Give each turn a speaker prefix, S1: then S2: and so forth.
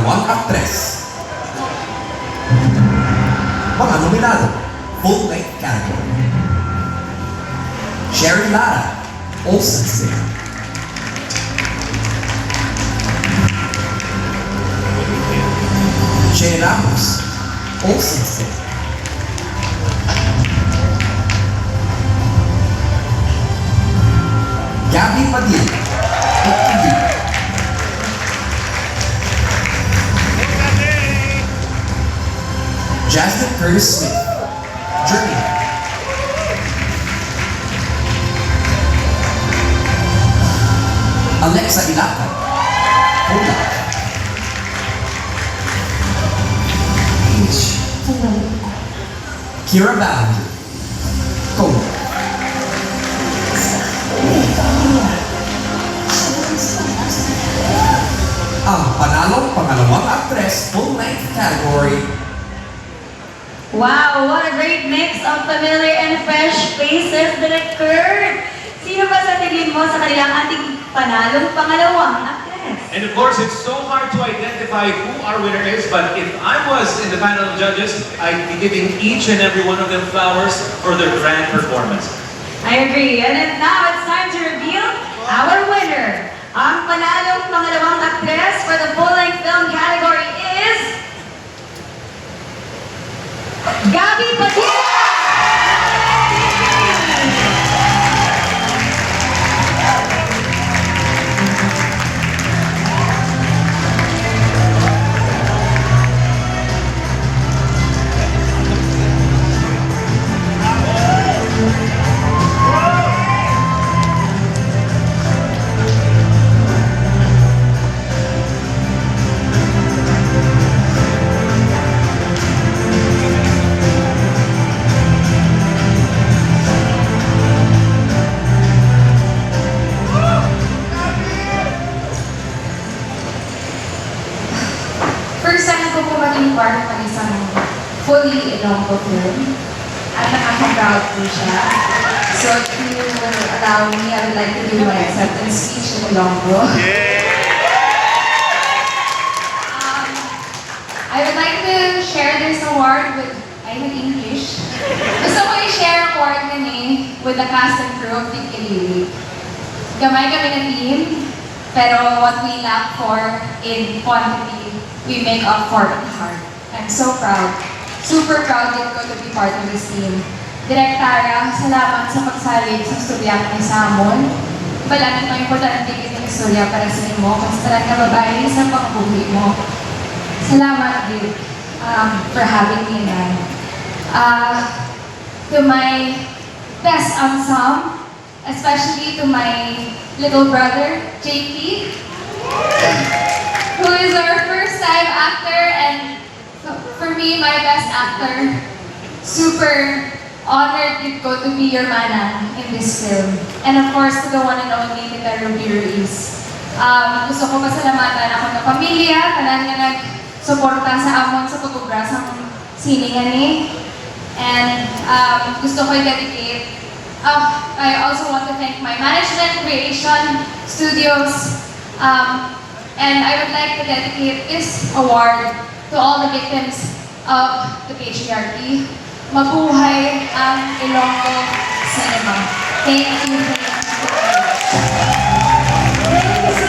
S1: pangalawang aktres. Mga nominado, full-length category. Sherry Lara, Olsen City. Jay Ramos, Olsen City. Gabby Padilla, Pagpili. Jasmine Curtis Smith, Journey. Alexa Ilacan, Hola. Kira Ballinger, Kola. Ang panalong pangalawang aktres full-length category.
S2: Wow, what a great mix of familiar and fresh faces that occurred. Sino ba sa tingin mo sa kanilang ating panalong pangalawang actress?
S3: And of course, it's so hard to identify who our winner is, but if I was in the panel of judges, I'd be giving each and every one of them flowers for their grand performance.
S2: I agree. And then now it's time to reveal our winner. Ang panalong pangalawang actress for the full-length film category is Gabby Padilla!
S4: First time ko po maging part ng isang fully Ilonggo film. At nakaka-proud po siya. So if you will allow me, I would like to do my acceptance speech in Ilonggo. I would like to share this award with, I'm in English. Gusto ko i-share award kami with the cast and crew of Tig Ilili. Gamay kami ng team, pero what we lack for in quantity, we make up for in heart. I'm so proud. Super proud din ko to be part of this team. Direk Tara, salamat sa pagsalig sa istorya ni Samon. Balangin mo importante yung istorya para sa inyo. Kasi talaga babae sa pangbuhi mo. Salamat din for having me in. To my best ensemble, especially to my little brother, JP, who is our first-time actor and for me, my best actor. Super honored ko to be your manang in this film. And of course, to the one and only Tita Ruby Ruiz. Gusto ko pasalamatan ako ng pamilya, tanan nga nag-suporta sa amon sa pag-ubra sa siningan ni. And gusto ko i-dedicate. I also want to thank my management, Creation Studios, and I would like to dedicate this award to all the victims of the patriarchy. Mabuhay ang Ilonggo Cinema. Thank you very much.